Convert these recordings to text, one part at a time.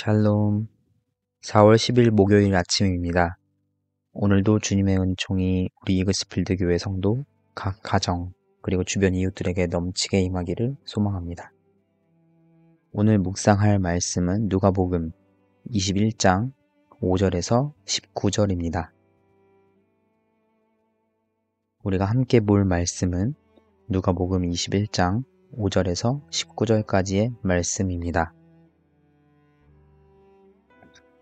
샬롬. 4월 10일 목요일 아침입니다. 오늘도 주님의 은총이 우리 이글스필드 교회 성도, 각 가정, 그리고 주변 이웃들에게 넘치게 임하기를 소망합니다. 오늘 묵상할 말씀은 누가복음 21장 5절에서 19절입니다. 우리가 함께 볼 말씀은 누가복음 21장 5절에서 19절까지의 말씀입니다.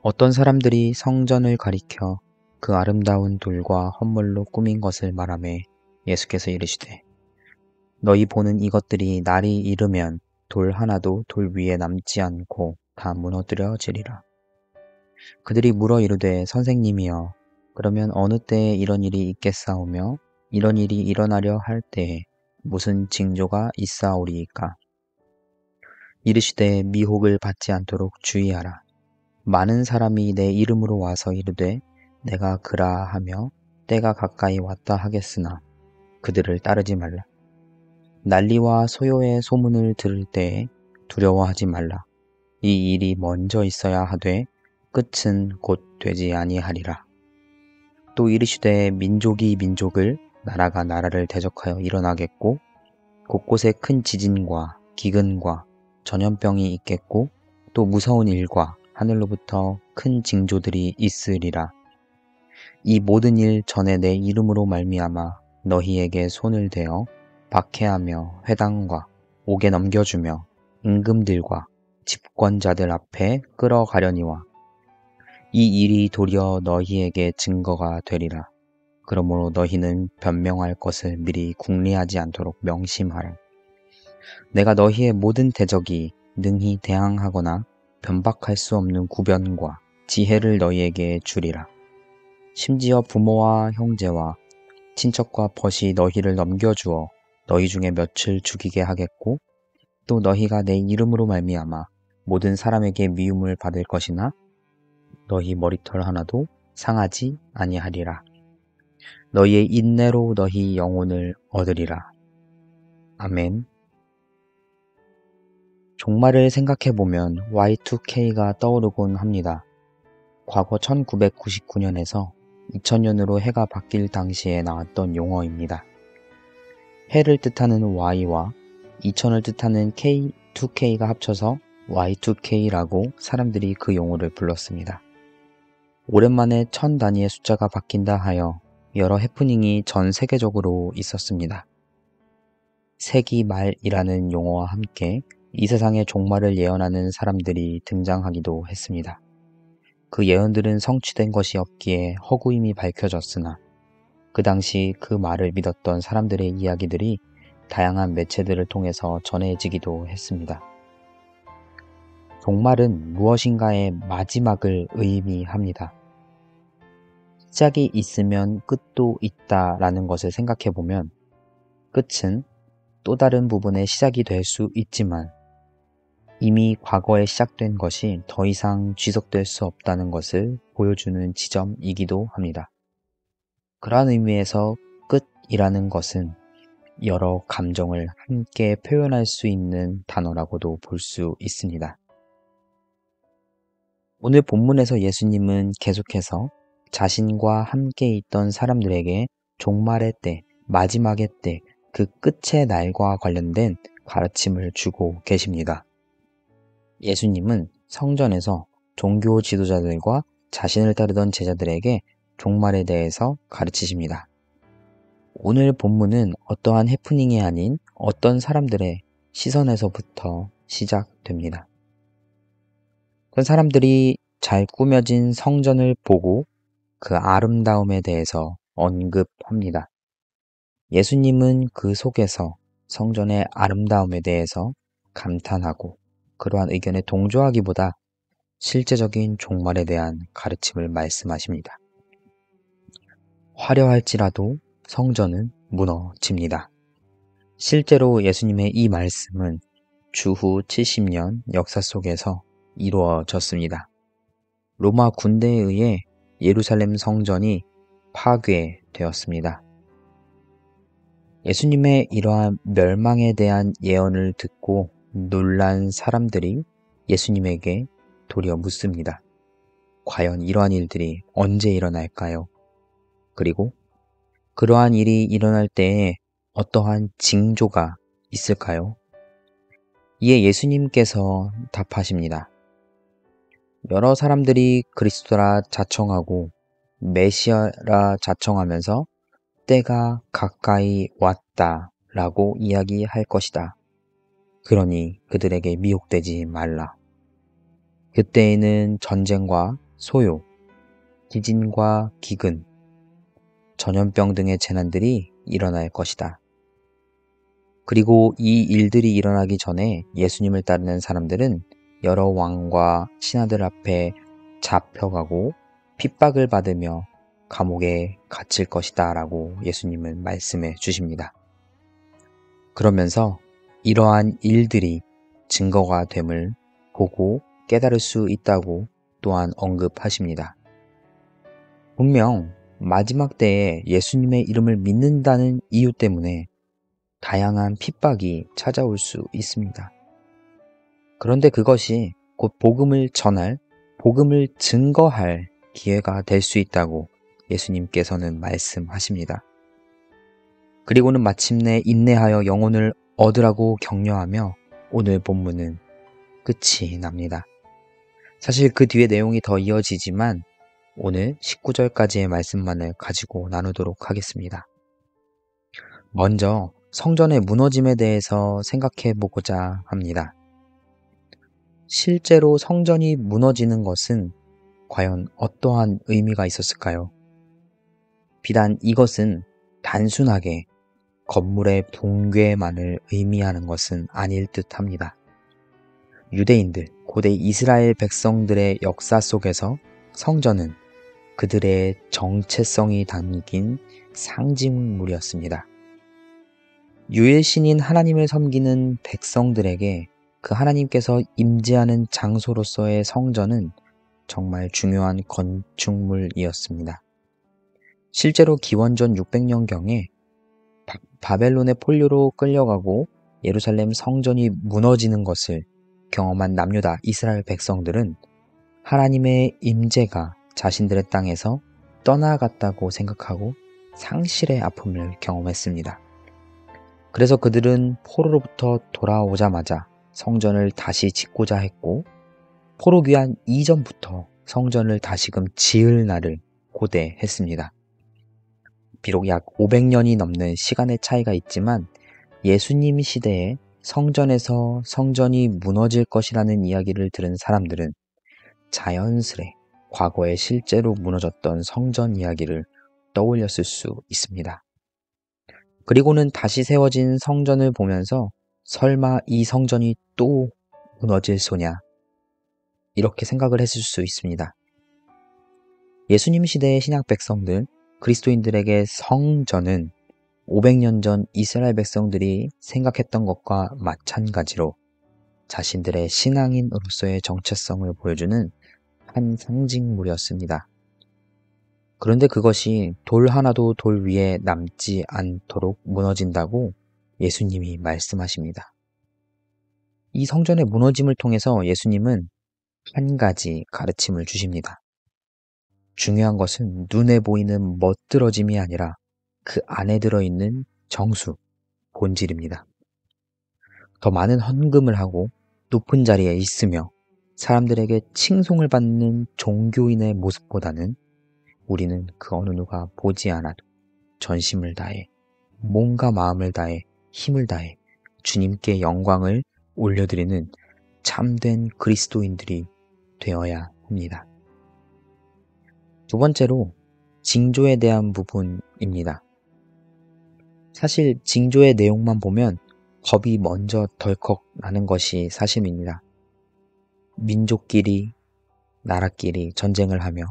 어떤 사람들이 성전을 가리켜 그 아름다운 돌과 헌물로 꾸민 것을 말하매 예수께서 이르시되 너희 보는 이것들이 날이 이르면 돌 하나도 돌 위에 남지 않고 다 무너뜨려지리라. 그들이 물어 이르되 선생님이여 그러면 어느 때에 이런 일이 있겠사오며 이런 일이 일어나려 할 때에 무슨 징조가 있사오리이까? 이르시되 미혹을 받지 않도록 주의하라. 많은 사람이 내 이름으로 와서 이르되 내가 그라 하며 때가 가까이 왔다 하겠으나 그들을 따르지 말라. 난리와 소요의 소문을 들을 때에 두려워하지 말라. 이 일이 먼저 있어야 하되 끝은 곧 되지 아니하리라. 또 이르시되 민족이 민족을 나라가 나라를 대적하여 일어나겠고 곳곳에 큰 지진과 기근과 전염병이 있겠고 또 무서운 일과 하늘로부터 큰 징조들이 있으리라. 이 모든 일 전에 내 이름으로 말미암아 너희에게 손을 대어 박해하며 회당과 옥에 넘겨주며 임금들과 집권자들 앞에 끌어가려니와 이 일이 도리어 너희에게 증거가 되리라. 그러므로 너희는 변명할 것을 미리 궁리하지 않도록 명심하라. 내가 너희의 모든 대적이 능히 대항하거나 변박할 수 없는 구변과 지혜를 너희에게 주리라. 심지어 부모와 형제와 친척과 벗이 너희를 넘겨주어 너희 중에 몇을 죽이게 하겠고 또 너희가 내 이름으로 말미암아 모든 사람에게 미움을 받을 것이나 너희 머리털 하나도 상하지 아니하리라. 너희의 인내로 너희 영혼을 얻으리라. 아멘. 종말을 생각해보면 Y2K가 떠오르곤 합니다. 과거 1999년에서 2000년으로 해가 바뀔 당시에 나왔던 용어입니다. 해를 뜻하는 Y와 2000을 뜻하는 K2K가 합쳐서 Y2K라고 사람들이 그 용어를 불렀습니다. 오랜만에 1000 단위의 숫자가 바뀐다 하여 여러 해프닝이 전 세계적으로 있었습니다. 세기 말이라는 용어와 함께 이 세상의 종말을 예언하는 사람들이 등장하기도 했습니다. 그 예언들은 성취된 것이 없기에 허구임이 밝혀졌으나 그 당시 그 말을 믿었던 사람들의 이야기들이 다양한 매체들을 통해서 전해지기도 했습니다. 종말은 무엇인가의 마지막을 의미합니다. 시작이 있으면 끝도 있다라는 것을 생각해보면 끝은 또 다른 부분의 시작이 될 수 있지만 이미 과거에 시작된 것이 더 이상 지속될 수 없다는 것을 보여주는 지점이기도 합니다. 그러한 의미에서 끝이라는 것은 여러 감정을 함께 표현할 수 있는 단어라고도 볼 수 있습니다. 오늘 본문에서 예수님은 계속해서 자신과 함께 있던 사람들에게 종말의 때, 마지막의 때, 그 끝의 날과 관련된 가르침을 주고 계십니다. 예수님은 성전에서 종교 지도자들과 자신을 따르던 제자들에게 종말에 대해서 가르치십니다. 오늘 본문은 어떠한 해프닝이 아닌 어떤 사람들의 시선에서부터 시작됩니다. 그 사람들이 잘 꾸며진 성전을 보고 그 아름다움에 대해서 언급합니다. 예수님은 그 속에서 성전의 아름다움에 대해서 감탄하고 그러한 의견에 동조하기보다 실제적인 종말에 대한 가르침을 말씀하십니다. 화려할지라도 성전은 무너집니다. 실제로 예수님의 이 말씀은 주후 70년 역사 속에서 이루어졌습니다. 로마 군대에 의해 예루살렘 성전이 파괴되었습니다. 예수님의 이러한 멸망에 대한 예언을 듣고 놀란 사람들이 예수님에게 도리어 묻습니다. 과연 이러한 일들이 언제 일어날까요? 그리고 그러한 일이 일어날 때에 어떠한 징조가 있을까요? 이에 예수님께서 답하십니다. 여러 사람들이 그리스도라 자청하고 메시아라 자청하면서 때가 가까이 왔다라고 이야기할 것이다. 그러니 그들에게 미혹되지 말라. 그때에는 전쟁과 소요, 기진과 기근, 전염병 등의 재난들이 일어날 것이다. 그리고 이 일들이 일어나기 전에 예수님을 따르는 사람들은 여러 왕과 신하들 앞에 잡혀가고 핍박을 받으며 감옥에 갇힐 것이다 라고 예수님은 말씀해 주십니다. 그러면서 이러한 일들이 증거가 됨을 보고 깨달을 수 있다고 또한 언급하십니다. 분명 마지막 때에 예수님의 이름을 믿는다는 이유 때문에 다양한 핍박이 찾아올 수 있습니다. 그런데 그것이 곧 복음을 전할, 복음을 증거할 기회가 될 수 있다고 예수님께서는 말씀하십니다. 그리고는 마침내 인내하여 영혼을 얻으라고 격려하며 오늘 본문은 끝이 납니다. 사실 그 뒤에 내용이 더 이어지지만 오늘 19절까지의 말씀만을 가지고 나누도록 하겠습니다. 먼저 성전의 무너짐에 대해서 생각해 보고자 합니다. 실제로 성전이 무너지는 것은 과연 어떠한 의미가 있었을까요? 비단 이것은 단순하게 건물의 붕괴만을 의미하는 것은 아닐 듯 합니다. 유대인들, 고대 이스라엘 백성들의 역사 속에서 성전은 그들의 정체성이 담긴 상징물이었습니다. 유일신인 하나님을 섬기는 백성들에게 그 하나님께서 임재하는 장소로서의 성전은 정말 중요한 건축물이었습니다. 실제로 기원전 600년경에 바벨론의 포로로 끌려가고 예루살렘 성전이 무너지는 것을 경험한 남유다 이스라엘 백성들은 하나님의 임재가 자신들의 땅에서 떠나갔다고 생각하고 상실의 아픔을 경험했습니다. 그래서 그들은 포로로부터 돌아오자마자 성전을 다시 짓고자 했고 포로 귀환 이전부터 성전을 다시금 지을 날을 고대했습니다. 비록 약 500년이 넘는 시간의 차이가 있지만 예수님 시대에 성전에서 성전이 무너질 것이라는 이야기를 들은 사람들은 자연스레 과거에 실제로 무너졌던 성전 이야기를 떠올렸을 수 있습니다. 그리고는 다시 세워진 성전을 보면서 설마 이 성전이 또 무너질 소냐? 이렇게 생각을 했을 수 있습니다. 예수님 시대의 신약 백성들, 그리스도인들에게 성전은 500년 전 이스라엘 백성들이 생각했던 것과 마찬가지로 자신들의 신앙인으로서의 정체성을 보여주는 한 상징물이었습니다. 그런데 그것이 돌 하나도 돌 위에 남지 않도록 무너진다고 예수님이 말씀하십니다. 이 성전의 무너짐을 통해서 예수님은 한 가지 가르침을 주십니다. 중요한 것은 눈에 보이는 멋들어짐이 아니라 그 안에 들어있는 정수, 본질입니다. 더 많은 헌금을 하고 높은 자리에 있으며 사람들에게 칭송을 받는 종교인의 모습보다는 우리는 그 어느 누가 보지 않아도 전심을 다해, 몸과 마음을 다해, 힘을 다해 주님께 영광을 올려드리는 참된 그리스도인들이 되어야 합니다. 두 번째로 징조에 대한 부분입니다. 사실 징조의 내용만 보면 겁이 먼저 덜컥 나는 것이 사실입니다. 민족끼리, 나라끼리 전쟁을 하며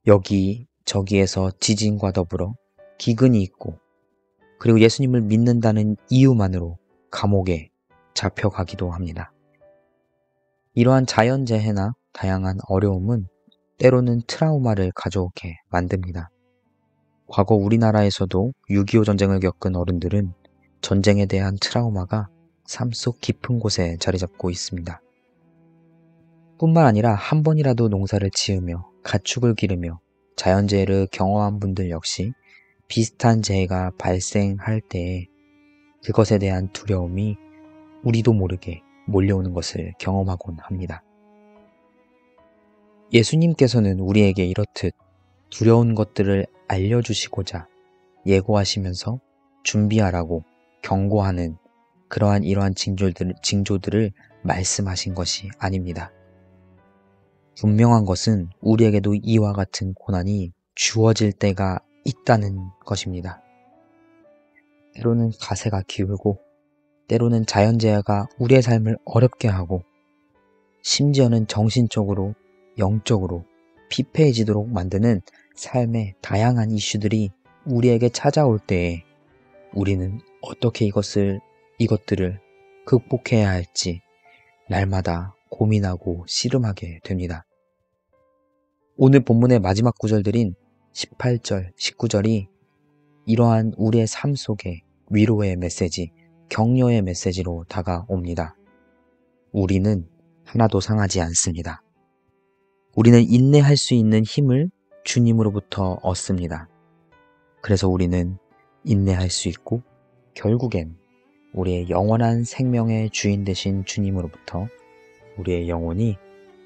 여기저기에서 지진과 더불어 기근이 있고 그리고 예수님을 믿는다는 이유만으로 감옥에 잡혀가기도 합니다. 이러한 자연재해나 다양한 어려움은 때로는 트라우마를 가져오게 만듭니다. 과거 우리나라에서도 6.25 전쟁을 겪은 어른들은 전쟁에 대한 트라우마가 삶 속 깊은 곳에 자리 잡고 있습니다. 뿐만 아니라 한 번이라도 농사를 지으며 가축을 기르며 자연재해를 경험한 분들 역시 비슷한 재해가 발생할 때에 그것에 대한 두려움이 우리도 모르게 몰려오는 것을 경험하곤 합니다. 예수님께서는 우리에게 이렇듯 두려운 것들을 알려주시고자 예고하시면서 준비하라고 경고하는 이러한 징조들을 말씀하신 것이 아닙니다. 분명한 것은 우리에게도 이와 같은 고난이 주어질 때가 있다는 것입니다. 때로는 가세가 기울고 때로는 자연재해가 우리의 삶을 어렵게 하고 심지어는 정신적으로 영적으로 피폐해지도록 만드는 삶의 다양한 이슈들이 우리에게 찾아올 때에 우리는 어떻게 이것들을 극복해야 할지 날마다 고민하고 씨름하게 됩니다. 오늘 본문의 마지막 구절들인 18절, 19절이 이러한 우리의 삶 속에 위로의 메시지, 격려의 메시지로 다가옵니다. 우리는 하나도 상하지 않습니다. 우리는 인내할 수 있는 힘을 주님으로부터 얻습니다. 그래서 우리는 인내할 수 있고 결국엔 우리의 영원한 생명의 주인 되신 주님으로부터 우리의 영혼이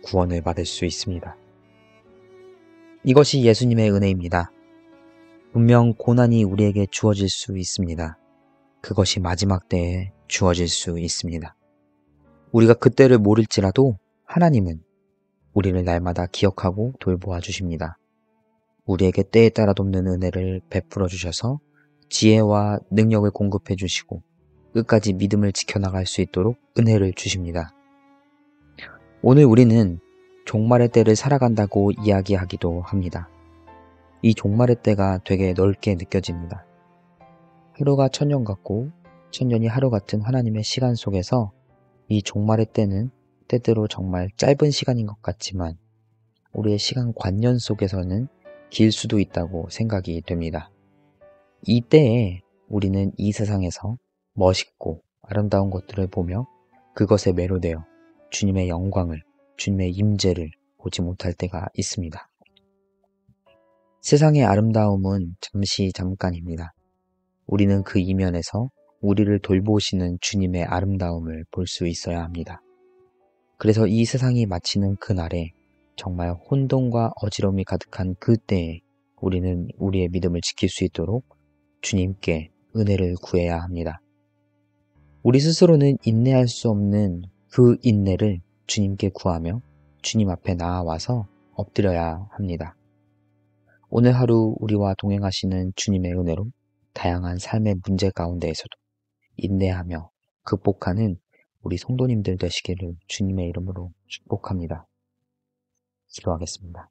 구원을 받을 수 있습니다. 이것이 예수님의 은혜입니다. 분명 고난이 우리에게 주어질 수 있습니다. 그것이 마지막 때에 주어질 수 있습니다. 우리가 그때를 모를지라도 하나님은 우리를 날마다 기억하고 돌보아 주십니다. 우리에게 때에 따라 돕는 은혜를 베풀어 주셔서 지혜와 능력을 공급해 주시고 끝까지 믿음을 지켜나갈 수 있도록 은혜를 주십니다. 오늘 우리는 종말의 때를 살아간다고 이야기하기도 합니다. 이 종말의 때가 되게 넓게 느껴집니다. 하루가 천년 같고 천년이 하루 같은 하나님의 시간 속에서 이 종말의 때는 때때로 정말 짧은 시간인 것 같지만 우리의 시간 관년 속에서는 길 수도 있다고 생각이 됩니다. 이 때에 우리는 이 세상에서 멋있고 아름다운 것들을 보며 그것에 매료되어 주님의 영광을, 주님의 임재를 보지 못할 때가 있습니다. 세상의 아름다움은 잠깐입니다. 우리는 그 이면에서 우리를 돌보시는 주님의 아름다움을 볼 수 있어야 합니다. 그래서 이 세상이 마치는 그날에 정말 혼돈과 어지러움이 가득한 그때에 우리는 우리의 믿음을 지킬 수 있도록 주님께 은혜를 구해야 합니다. 우리 스스로는 인내할 수 없는 그 인내를 주님께 구하며 주님 앞에 나아와서 엎드려야 합니다. 오늘 하루 우리와 동행하시는 주님의 은혜로 다양한 삶의 문제 가운데에서도 인내하며 극복하는 우리 성도님들 되시기를 주님의 이름으로 축복합니다. 기도하겠습니다.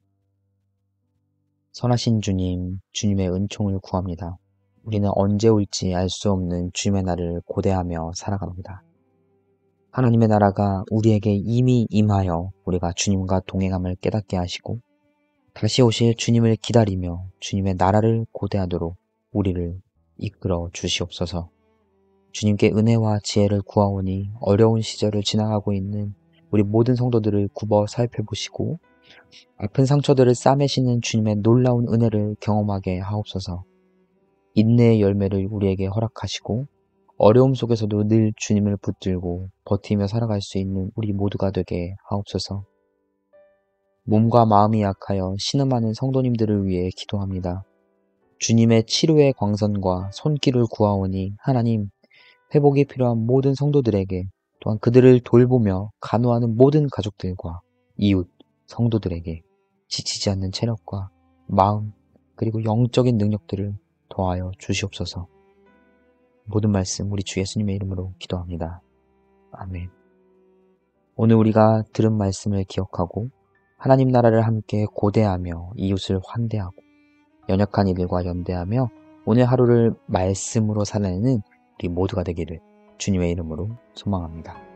선하신 주님, 주님의 은총을 구합니다. 우리는 언제 올지 알 수 없는 주님의 날을 고대하며 살아갑니다. 하나님의 나라가 우리에게 이미 임하여 우리가 주님과 동행함을 깨닫게 하시고 다시 오실 주님을 기다리며 주님의 나라를 고대하도록 우리를 이끌어 주시옵소서. 주님께 은혜와 지혜를 구하오니 어려운 시절을 지나가고 있는 우리 모든 성도들을 굽어 살펴보시고 아픈 상처들을 싸매시는 주님의 놀라운 은혜를 경험하게 하옵소서. 인내의 열매를 우리에게 허락하시고 어려움 속에서도 늘 주님을 붙들고 버티며 살아갈 수 있는 우리 모두가 되게 하옵소서. 몸과 마음이 약하여 신음하는 성도님들을 위해 기도합니다. 주님의 치료의 광선과 손길을 구하오니 하나님, 회복이 필요한 모든 성도들에게 또한 그들을 돌보며 간호하는 모든 가족들과 이웃, 성도들에게 지치지 않는 체력과 마음 그리고 영적인 능력들을 더하여 주시옵소서. 모든 말씀 우리 주 예수님의 이름으로 기도합니다. 아멘. 오늘 우리가 들은 말씀을 기억하고 하나님 나라를 함께 고대하며 이웃을 환대하고 연약한 이들과 연대하며 오늘 하루를 말씀으로 살아내는 우리 모두가 되기를 주님의 이름으로 소망합니다.